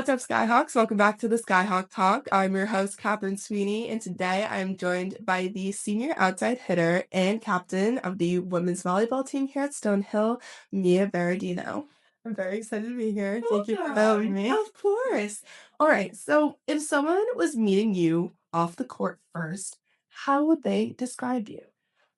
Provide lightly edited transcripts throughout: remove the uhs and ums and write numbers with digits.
What's up, Skyhawks? Welcome back to the Skyhawk Talk. I'm your host, Catherine Sweeney, and today I'm joined by the senior outside hitter and captain of the women's volleyball team here at Stonehill, Mia Berardino. I'm very excited to be here. Thank you for having me. Of course. All right. So, if someone was meeting you off the court first, how would they describe you?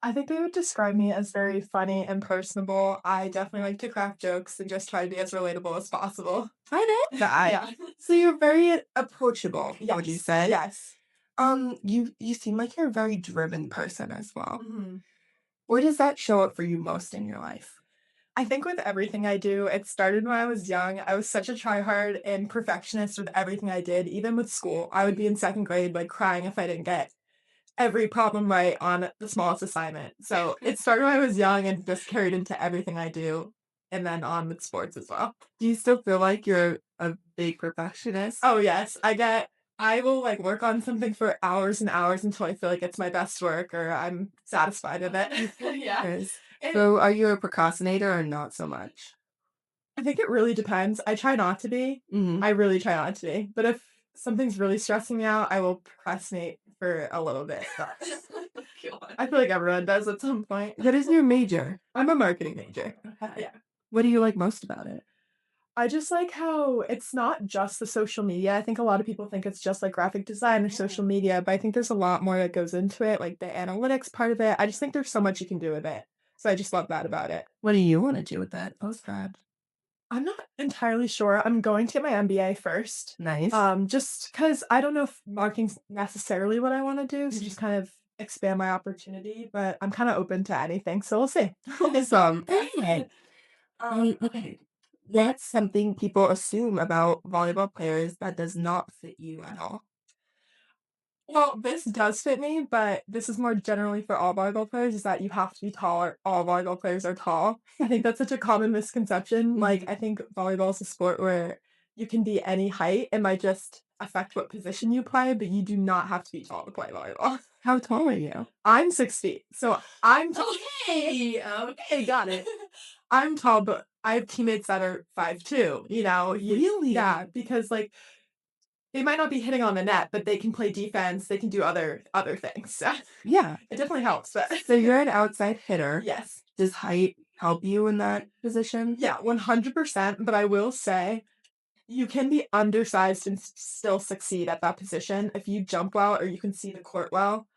I think they would describe me as very funny and personable. I definitely like to crack jokes and just try to be as relatable as possible. I know that. Yeah. So you're very approachable, would you Yes. say? Yes. You seem like you're a very driven person as well. hmm Where does that show up for you most in your life? I think with everything I do, it started when I was young. I was such a tryhard and perfectionist with everything I did, even with school. I would be in second grade, like crying if I didn't get every problem right on the smallest assignment. So it started when I was young and just carried into everything I do, and then on with sports as well. Do you still feel like you're a big perfectionist? Oh yes, I will like work on something for hours and hours until I feel like it's my best work or I'm satisfied with it. Yeah. Yes. It, So are you a procrastinator or not so much? I think it really depends. I try not to be. Hmm. I really try not to be. But if something's really stressing me out, I will procrastinate for a little bit. But I feel like everyone does at some point. What is your major? I'm a marketing major. Okay. Yeah. What do you like most about it? I just like how it's not just the social media. I think a lot of people think it's just like graphic design or social media, but I think there's a lot more that goes into it, like the analytics part of it. I just think there's so much you can do with it. So I just love that about it. What do you want to do with that post grad? I'm not entirely sure. I'm going to get my MBA first. Nice. Just because I don't know if marketing's necessarily what I want to do, so just kind of expand my opportunity, but I'm kind of open to anything. So we'll see. Awesome. Okay. Okay. That's something people assume about volleyball players that does not fit you at all. Well, this does fit me, but this is more generally for all volleyball players, is that you have to be taller. All volleyball players are tall. I think that's such a common misconception. Like, Mhm. I think volleyball is a sport where you can be any height. It might just affect what position you play, but you do not have to be tall to play volleyball. How tall are you? I'm 6 feet, so I'm tall. Okay, okay, got it. I'm tall, but I have teammates that are 5'2", Really? yeah, because, like, they might not be hitting on the net, but they can play defense, they can do other things, so Yeah. it definitely helps, but So you're an outside hitter. yes. Does height help you in that position? Yeah, 100%, but I will say, you can be undersized and still succeed at that position. If you jump well or you can see the court well,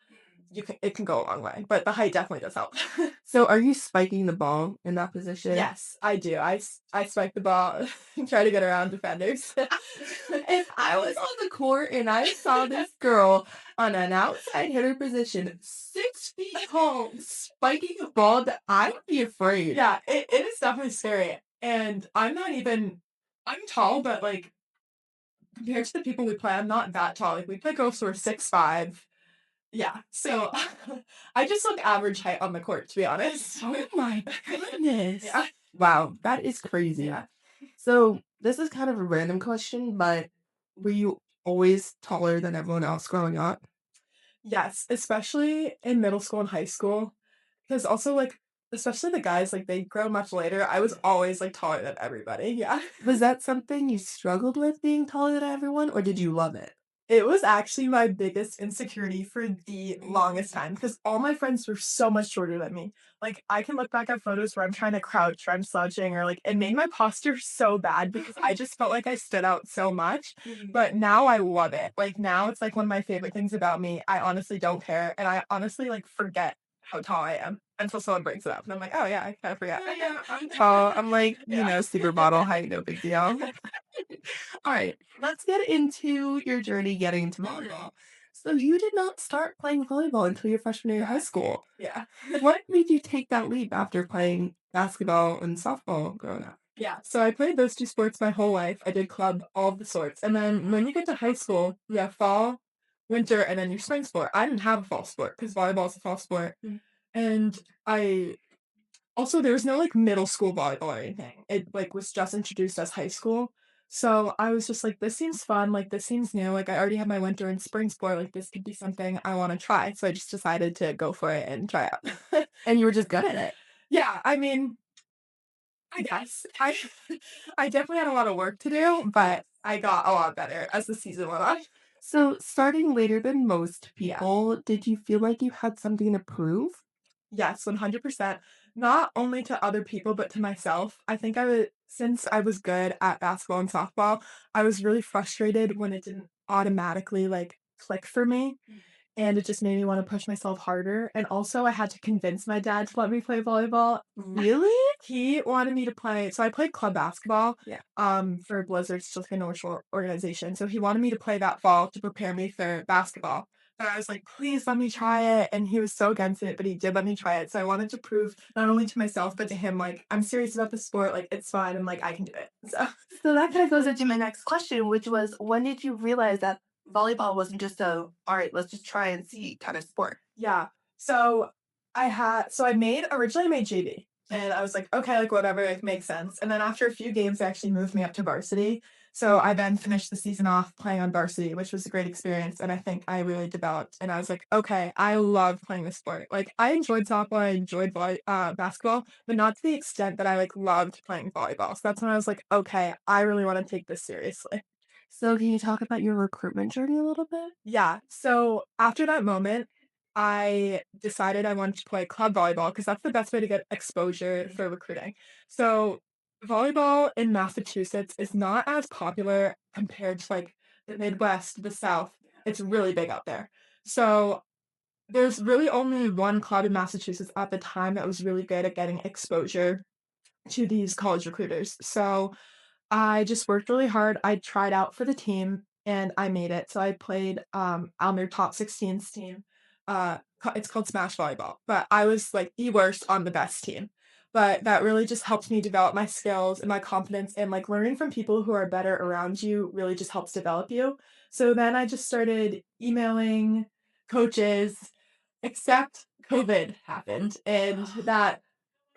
it can go a long way, but the height definitely does help. So are you spiking the ball in that position? Yes, I do. I spike the ball and try to get around defenders. If I was on the court and I saw this girl on an outside hitter position, 6 feet tall, spiking a ball, that I would be afraid. Yeah, it is definitely scary, and I'm tall, but, like, compared to the people we play, I'm not that tall, like, we play girls who are 6'5". Yeah, so I just look average height on the court, to be honest. Oh my goodness. Yeah. Wow, that is crazy. Yeah. So this is kind of a random question, but were you always taller than everyone else growing up? Yes, especially in middle school and high school, because also, like, especially the guys, like, they grow much later. I was always, like, taller than everybody, yeah. Was that something you struggled with being taller than everyone, or did you love it? It was actually my biggest insecurity for the longest time because all my friends were so much shorter than me. Like, I can look back at photos where I'm trying to crouch or I'm slouching or, like, it made my posture so bad because I just felt like I stood out so much. But now I love it. Like, now it's, like, one of my favorite things about me. I honestly don't care, and I honestly, like, forget how tall I am until someone brings it up, and I'm like, "Oh, yeah, I kinda forget." Yeah, yeah, I'm tall. I'm like, Yeah. supermodel height, no big deal. All right, let's get into your journey getting into volleyball. So you did not start playing volleyball until your freshman year of high school. Yeah. What made you take that leap after playing basketball and softball growing up? Yeah, so I played those 2 sports my whole life. I did club, all of the sorts, and then when you get to high school, you have fall, winter, and then your spring sport. I didn't have a fall sport because volleyball is a fall sport, Mm. and I also, there was no, like, middle school volleyball or anything. It, like, was just introduced as high school, so I was just like, "This seems fun, like, this seems new, like, I already have my winter and spring sport, like, this could be something I wanna try," so I just decided to go for it and try out. And you were just good at it. Yeah, I mean, I guess. I I definitely had a lot of work to do, but I got a lot better as the season went on. So, starting later than most Yeah. people, did you feel like you had something to prove? Yes, 100%. Not only to other people, but to myself. I think since I was good at basketball and softball, I was really frustrated when it didn't automatically like click for me. And it just made me wanna push myself harder, and also I had to convince my dad to let me play volleyball. Really? He wanted me to play so I played club basketball, Yeah. for Blizzard's just like a North Shore organization, so he wanted me to play that fall to prepare me for basketball. And I was like, "Please let me try it," and he was so against it, but he did let me try it, so I wanted to prove not only to myself, but to him, like, "I'm serious about the sport, like, it's fine, and, like, I can do it." So So that kind of goes into my next question, which was when did you realize that volleyball wasn't just a, all right, let's just try and see kind of sport? yeah. So I made originally I made JV and I was like, okay, like whatever, it makes sense. And then after a few games, they actually moved me up to varsity. So I then finished the season off playing on varsity, which was a great experience. And I think I really developed. And I was like, okay, I love playing this sport. Like I enjoyed softball, I enjoyed basketball, but not to the extent that I like loved playing volleyball. So that's when I was like, okay, I really want to take this seriously. So can you talk about your recruitment journey a little bit? Yeah, so after that moment, I decided I wanted to play club volleyball because that's the best way to get exposure for recruiting. So, volleyball in Massachusetts is not as popular compared to like the Midwest, the South. It's really big out there. So, there's really only one club in Massachusetts at the time that was really good at getting exposure to these college recruiters. So, I just worked really hard. I tried out for the team and I made it. So I played on their top 16s team. It's called Smash Volleyball, but I was like the worst on the best team. But that really just helped me develop my skills and my confidence and like learning from people who are better around you really just helps develop you. So then I just started emailing coaches, except COVID happened and that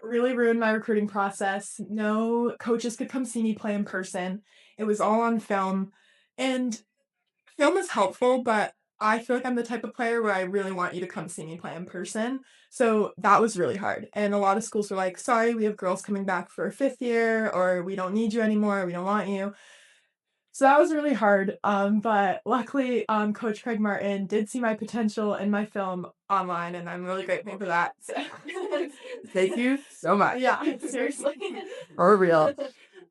really ruined my recruiting process. No coaches could come see me play in person. It was all on film. And film is helpful, but I feel like I'm the type of player where I really want you to come see me play in person. So that was really hard. And a lot of schools were like, sorry, we have girls coming back for a fifth year, or we don't need you anymore, we don't want you. So that was really hard, but luckily, Coach Craig Martin did see my potential in my film online, and I'm really grateful for that. So Thank you so much. yeah, seriously. For real.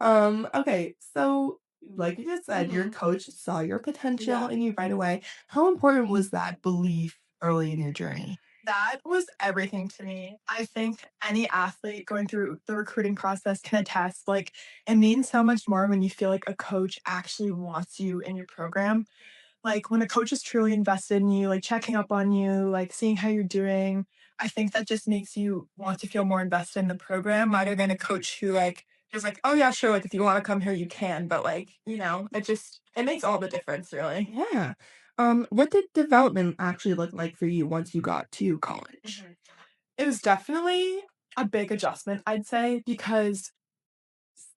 Okay, so like you just said, your Mhm. coach saw your potential Yeah. in you right away. How important was that belief early in your journey? That was everything to me. I think any athlete going through the recruiting process can attest, like, it means so much more when you feel like a coach actually wants you in your program. Like, when a coach is truly invested in you, like, checking up on you, like, seeing how you're doing, I think that just makes you want to feel more invested in the program rather than a coach who, like, is like, "Oh, yeah, sure, like, if you wanna come here, you can," but, like, it makes all the difference, really. Yeah. What did development actually look like for you once you got to college? Mhm. It was definitely a big adjustment, I'd say, because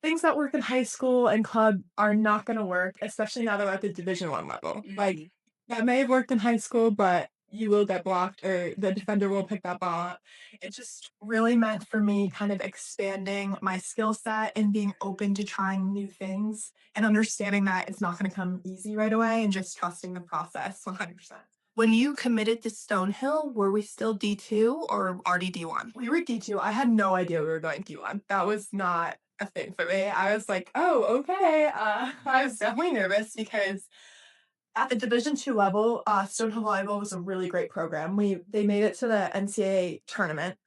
things that work in high school and club are not gonna work, especially now that we're at the Division 1 level. Like, that may have worked in high school, but you will get blocked or the defender will pick that ball up. It just really meant for me kind of expanding my skill set and being open to trying new things and understanding that it's not gonna come easy right away and just trusting the process 100%. When you committed to Stonehill, were we still D2 or already D1? We were D2. I had no idea we were going D1. That was not a thing for me. I was like, "Oh, okay." I was definitely nervous because at the Division 2 level, Stonehill Volleyball was a really great program. They made it to the NCAA tournament.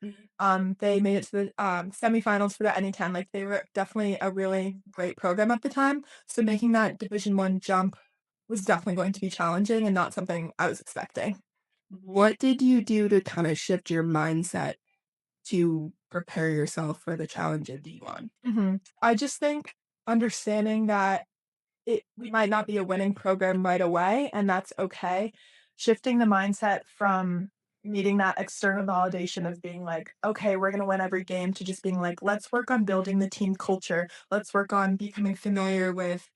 They made it to the, semifinals for the NA10. Like, they were definitely a really great program at the time. So making that Division 1 jump was definitely going to be challenging and not something I was expecting. What did you do to kind of shift your mindset to prepare yourself for the challenge of D1? I just think understanding that we might not be a winning program right away, and that's okay. Shifting the mindset from needing that external validation of being like, okay, we're going to win every game to just being like, let's work on building the team culture. Let's work on becoming familiar with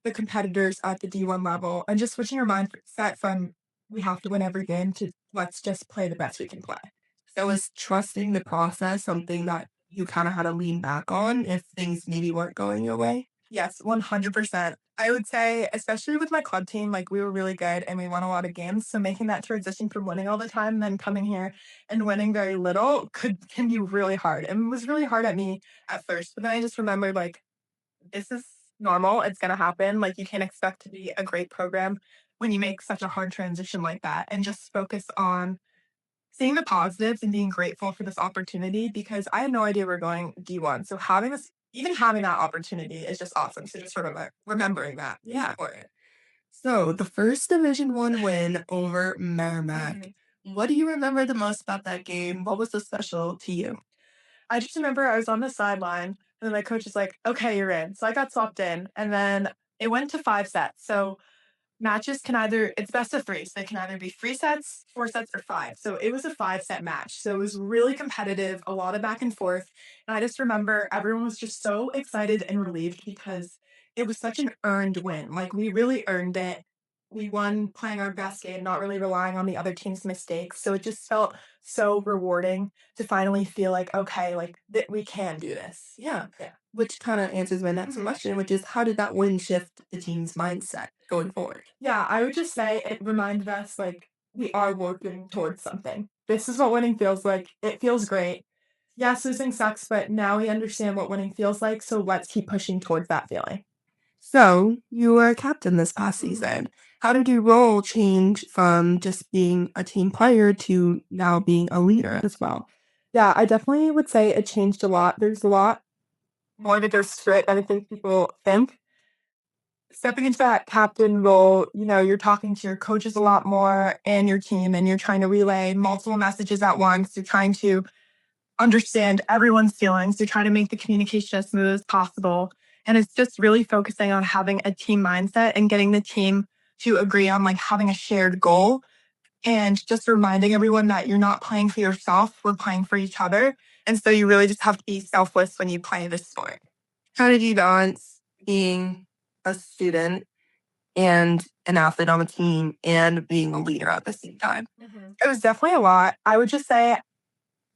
the competitors at the D1 level and just switching your mindset from we have to win every game to let's just play the best we can play. So was trusting the process something that you kind of had to lean back on if things maybe weren't going your way? Yes, 100%. I would say, especially with my club team, like we were really good and we won a lot of games. So making that transition from winning all the time, then coming here and winning very little can be really hard. And it was really hard at me at first. But then I just remembered like this is normal. It's gonna happen. Like you can't expect to be a great program when you make such a hard transition like that. And just focus on seeing the positives and being grateful for this opportunity because I had no idea we are going D1. So having this, even having that opportunity is just awesome. So just remembering that is Yeah. important. So the first Division 1 win over Merrimack. Mhm. What do you remember the most about that game? What was so special to you? I just remember I was on the sideline and then my coach was like, okay, you're in. So I got swapped in and then it went to 5 sets. So matches can either it's best of 3, so they can either be 3 sets, 4 sets, or 5. So it was a 5-set match. So it was really competitive, a lot of back and forth, and I just remember everyone was just so excited and relieved because it was such an earned win. Like, we really earned it. We won playing our best game, not really relying on the other team's mistakes, so it just felt so rewarding to finally feel like, "Okay, like, that we can do this." Yeah. Yeah. Which kind of answers my next question, which is how did that win shift the team's mindset going forward? Yeah, I would just say it reminded us like we are working towards something. This is what winning feels like. It feels great. Yes, losing sucks, but now we understand what winning feels like, so let's keep pushing towards that feeling. So you were a captain this past season. How did your role change from just being a team player to now being a leader as well? Yeah, I definitely would say it changed a lot. There's a lot more to go straight than I think people think. Stepping into that captain role, you're talking to your coaches a lot more and your team, and you're trying to relay multiple messages at once. You're trying to understand everyone's feelings. You're trying to make the communication as smooth as possible. And it's just really focusing on having a team mindset and getting the team to agree on like having a shared goal and just reminding everyone that you're not playing for yourself, we're playing for each other. And so you really just have to be selfless when you play this sport. How did you balance being a student and an athlete on the team and being a leader at the same time? It was definitely a lot. I would just say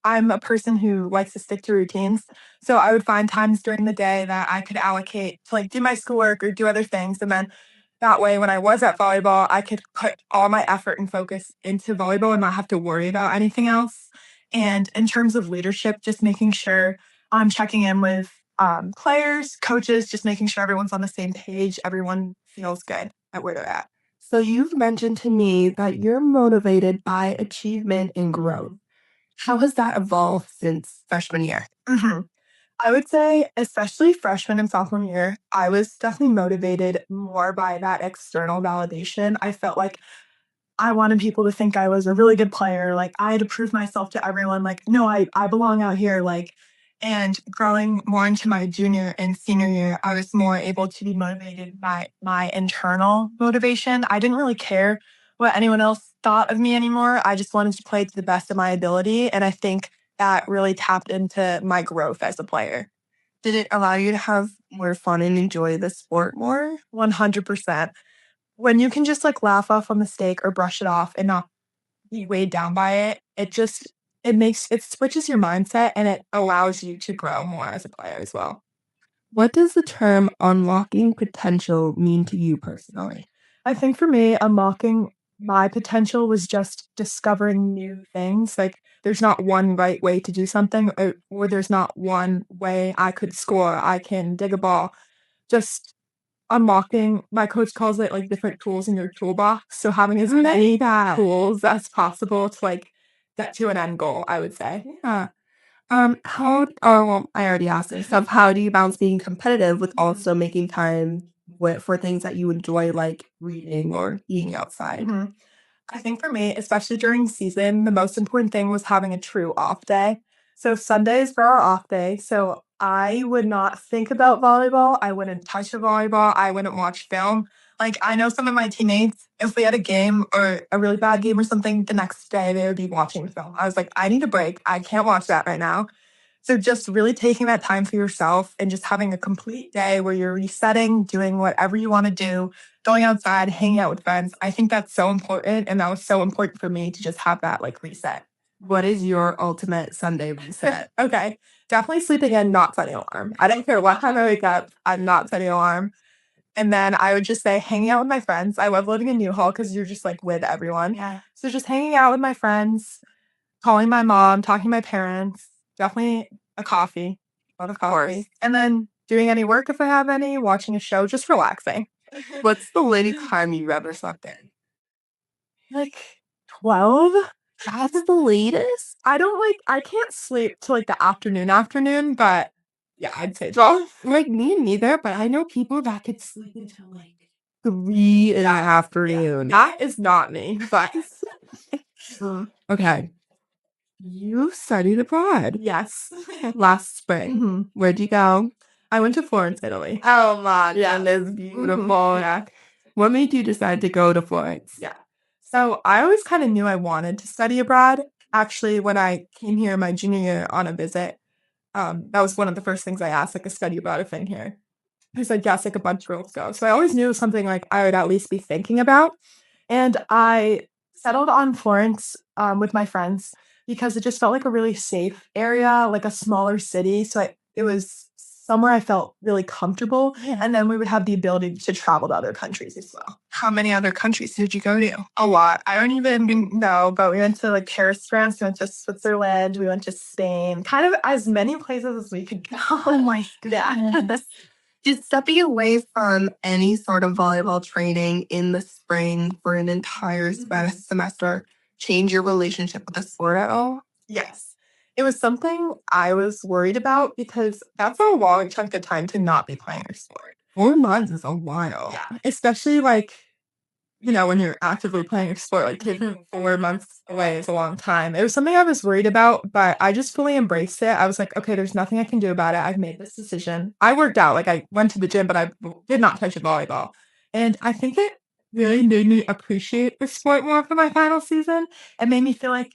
I'm a person who likes to stick to routines. So I would find times during the day that I could allocate to like do my schoolwork or do other things. And then that way, when I was at volleyball, I could put all my effort and focus into volleyball and not have to worry about anything else. And in terms of leadership, just making sure I'm checking in with players, coaches, just making sure everyone's on the same page, everyone feels good at where they're at. So you've mentioned to me that you're motivated by achievement and growth. How has that evolved since freshman year? Mhm. I would say, especially freshman and sophomore year, I was definitely motivated more by that external validation. I felt like I wanted people to think I was a really good player. Like I had to prove myself to everyone. Like, no, I belong out here. Like, and growing more into my junior and senior year, I was more able to be motivated by my internal motivation. I didn't really care what anyone else thought of me anymore. I just wanted to play to the best of my ability. And I think that really tapped into my growth as a player. Did it allow you to have more fun and enjoy the sport more? 100%. When you can just like laugh off a mistake or brush it off and not be weighed down by it, it switches your mindset and it allows you to grow more as a player as well. What does the term unlocking potential mean to you personally? I think for me, unlocking my potential was just discovering new things. Like there's not one right way to do something, or there's not one way I could score. I can dig a ball. Just unlocking, my coach calls it like different tools in your toolbox. So having as many tools as possible to like get to an end goal, I would say. Yeah. Well, I already asked this stuff. How do you balance being competitive with also making time for things that you enjoy, like reading or eating outside? Mhm. I think for me, especially during season, the most important thing was having a true off day. So Sundays were our off day. So I would not think about volleyball. I wouldn't touch a volleyball. I wouldn't watch film. Like I know some of my teammates, if we had a game or a really bad game or something, the next day they would be watching film. I was like, I need a break. I can't watch that right now. So just really taking that time for yourself and just having a complete day where you're resetting, doing whatever you want to do, going outside, hanging out with friends. I think that's so important. And that was so important for me to just have that like reset. What is your ultimate Sunday reset? Okay. Definitely sleeping in, not setting an alarm. I don't care what time I wake up, I'm not setting an alarm. And then I would just say hanging out with my friends. I love living in Newhall because you're just like with everyone. Yeah. So just hanging out with my friends, calling my mom, talking to my parents, definitely a coffee, a lot of coffee. And then doing any work if I have any, watching a show, just relaxing. What's the latest time you've ever slept in? Like 12? That's the latest? I can't sleep till like the afternoon, but yeah, I'd say 12. Like me neither, but I know people that could sleep until like 3 in the afternoon. That is not me, but Okay. You studied abroad yes. last spring. Mhm. Where'd you go? I went to Florence, Italy. Oh my Yeah. goodness, beautiful. Yeah. What made you decide to go to Florence? Yeah. So I always kind of knew I wanted to study abroad. Actually, when I came here my junior year on a visit, that was one of the first things I asked, like a study abroad thing here. I said yes, like a bunch of girls go. So I always knew it was something like I would at least be thinking about. And I settled on Florence with my friends because it just felt like a really safe area, like a smaller city. So it was somewhere I felt really comfortable. And then we would have the ability to travel to other countries as well. How many other countries did you go to? A lot. I don't even know, but we went to like Paris, France, we went to Switzerland, we went to Spain, kind of as many places as we could go. Oh my goodness. Did stepping away from any sort of volleyball training in the spring for an entire semester change your relationship with the sport at all? Yes. It was something I was worried about because that's a long chunk of time to not be playing your sport. 4 months is a while. Yeah. Especially like, when you're actively playing your sport, like taking 4 months away is a long time. It was something I was worried about, but I just fully embraced it. I was like, okay, there's nothing I can do about it. I've made this decision. I worked out, like I went to the gym, but I did not touch a volleyball. And I think it really made me appreciate the sport more for my final season. It made me feel like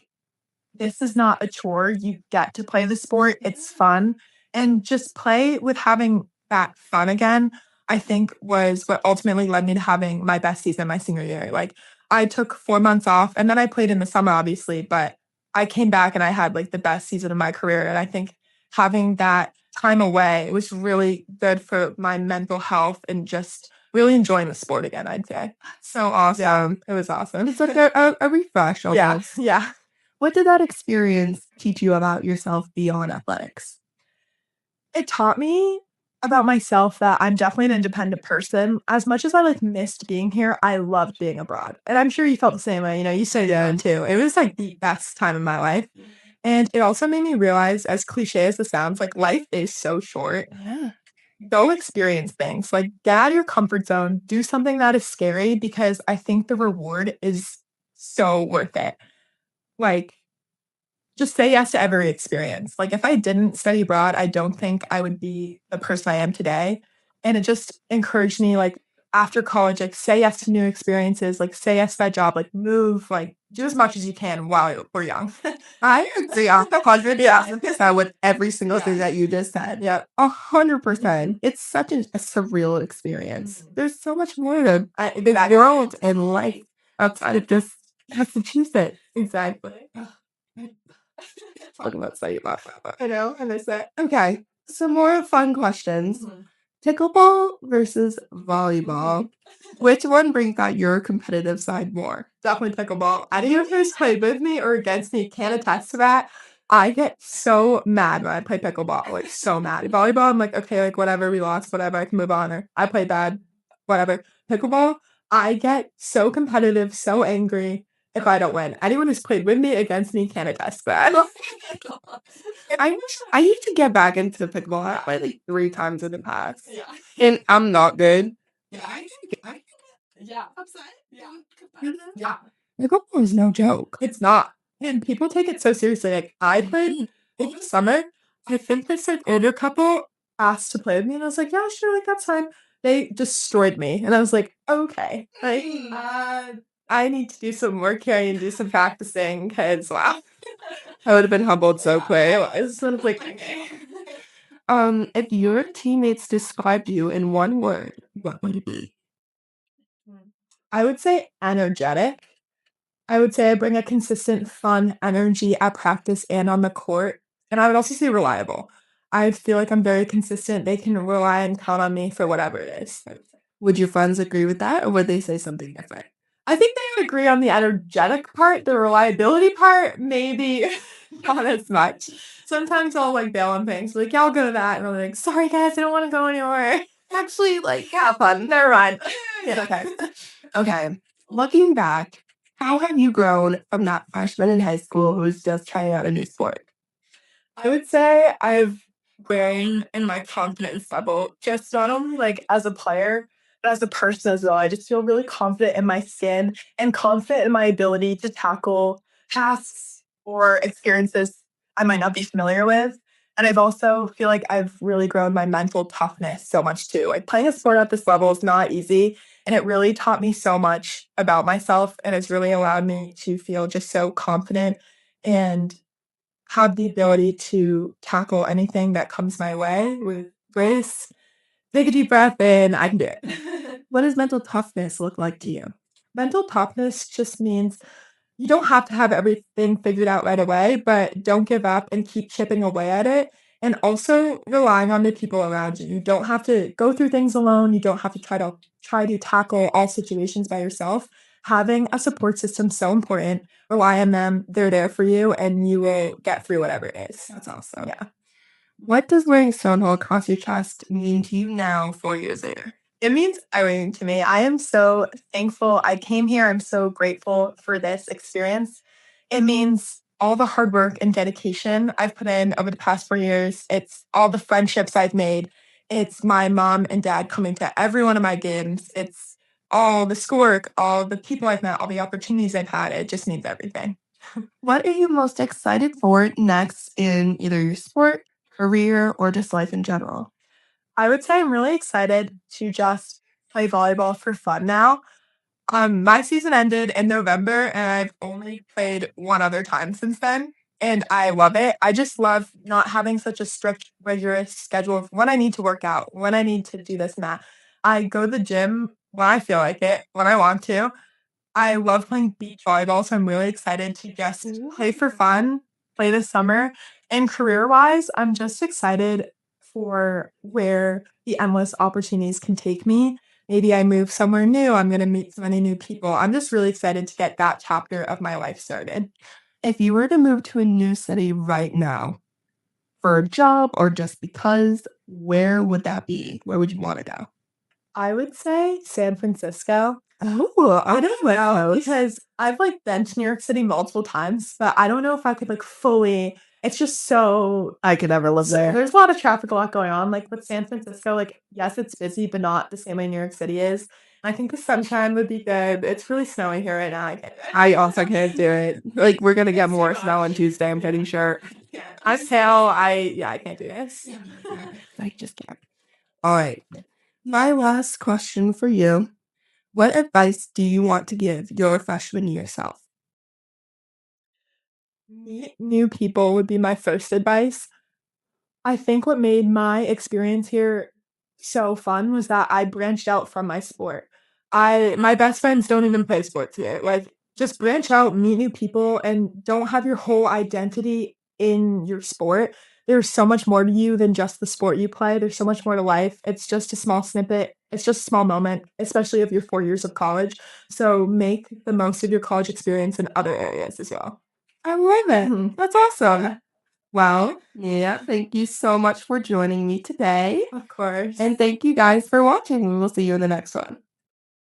this is not a chore. You get to play the sport. It's fun. And just play with having that fun again, I think was what ultimately led me to having my best season my senior year. Like I took 4 months off and then I played in the summer, obviously, but I came back and I had like the best season of my career. And I think having that time away was really good for my mental health and just really enjoying the sport again, I'd say. So awesome. Yeah, it was awesome. It's like a refresh almost. Yeah. What did that experience teach you about yourself beyond athletics? It taught me about myself that I'm definitely an independent person. As much as I like missed being here, I loved being abroad. And I'm sure you felt the same way. You studied that too. It was like the best time of my life. And it also made me realize, as cliche as it sounds, like life is so short. Yeah. Go experience things. Like get out of your comfort zone, do something that is scary because I think the reward is so worth it. Like just say yes to every experience. Like if I didn't study abroad, I don't think I would be the person I am today. And it just encouraged me, like after college, like say yes to new experiences, like say yes to that job, like move, like do as much as you can while we're young. I agree 100% with every single thing that you just said. Yeah. 100%. It's such a surreal experience. There's so much more to Exactly. the world and life outside of just Massachusetts. Exactly. Talking about study about that. I know, and I said, Okay, some more fun questions. Pickleball versus volleyball. Which one brings out your competitive side more? definitely pickleball. Anyone who's played with me or against me can attest to that. I get so mad when I play pickleball, like so mad. Volleyball, I'm like, okay, like whatever, we lost, whatever, I can move on. Or I play bad, whatever. Pickleball, I get so competitive, so angry if I don't win. Anyone who's played with me against me can attest to that. I need to get back into pickleball. I played like 3 times in the past. And I'm not good. Yeah. Yeah. Pickleball is no joke. It's not. And people take it so seriously. Like I played in the summer. I think this like older couple asked to play with me, and I was like, yeah, sure, like that's fine. They destroyed me, and I was like, okay, like I need to do some work here and do some practicing because wow, I would have been humbled so quick. I was sort of like, okay. If your teammates described you in one word, what would it be? I would say energetic. I would say I bring a consistent, fun energy at practice and on the court. And I would also say reliable. I feel like I'm very consistent. They can rely and count on me for whatever it is. Would your friends agree with that, or would they say something different? I think they would agree on the energetic part, the reliability part, maybe not as much. Sometimes I'll like bail on things, like, yeah, I'll go to that. And I'm like, sorry guys, I don't want to go anywhere. Actually, like, have fun. Never mind. Yeah, okay. Okay. Looking back, how have you grown from that freshman in high school who was just trying out a new sport? I would say I've grown in my confidence level, just not only like as a player, but as a person as well. I just feel really confident in my skin and confident in my ability to tackle tasks or experiences I might not be familiar with. And I've also feel like I've really grown my mental toughness so much too. Like playing a sport at this level is not easy. And it really taught me so much about myself. And it's really allowed me to feel just so confident and have the ability to tackle anything that comes my way with grace. Take a deep breath in, I can do it. What does mental toughness look like to you? Mental toughness just means you don't have to have everything figured out right away, but don't give up and keep chipping away at it. And also relying on the people around you. You don't have to go through things alone. You don't have to try to tackle all situations by yourself. Having a support system so important. Rely on them. They're there for you, and you will get through whatever it is. That's awesome. Yeah. What does wearing Stonehill across your chest mean to you now, 4 years later? It means everything to me. I am so thankful I came here. I'm so grateful for this experience. It means all the hard work and dedication I've put in over the past 4 years. It's all the friendships I've made. It's my mom and dad coming to every one of my games. It's all the schoolwork, all the people I've met, all the opportunities I've had. It just means everything. What are you most excited for next in either your sport, career, or just life in general? I would say I'm really excited to just play volleyball for fun now. My season ended in November, and I've only played one other time since then, and I love it. I just love not having such a strict, rigorous schedule of when I need to work out, when I need to do this and that. I go to the gym when I feel like it, when I want to. I love playing beach volleyball, so I'm really excited to just play for fun, play this summer. And career-wise, I'm just excited for where the endless opportunities can take me. Maybe I move somewhere new. I'm going to meet so many new people. I'm just really excited to get that chapter of my life started. If you were to move to a new city right now for a job or just because, where would that be? Where would you want to go? I would say San Francisco. Oh, I don't know because I've like been to New York City multiple times, but I don't know if I could like fully. It's just so I could never live there. there's a lot of traffic, a lot going on. Like with San Francisco, like yes, it's busy, but not the same way New York City is. I think the sunshine would be good. It's really snowy here right now. I also can't do it. Like, we're gonna get more snow on Tuesday, I'm pretty sure. I'm pale. I can't do this. I just can't. All right. My last question for you. What advice do you want to give your freshman year self? Meet new people would be my first advice. I think what made my experience here so fun was that I branched out from my sport. My best friends don't even play sports here. Like just branch out, meet new people, and don't have your whole identity in your sport. There's so much more to you than just the sport you play. There's so much more to life. It's just a small snippet. It's just a small moment, especially of your 4 years of college. So make the most of your college experience in other areas as well. I love it. That's awesome. Well, yeah, thank you so much for joining me today. Of course. And thank you guys for watching. We will see you in the next one.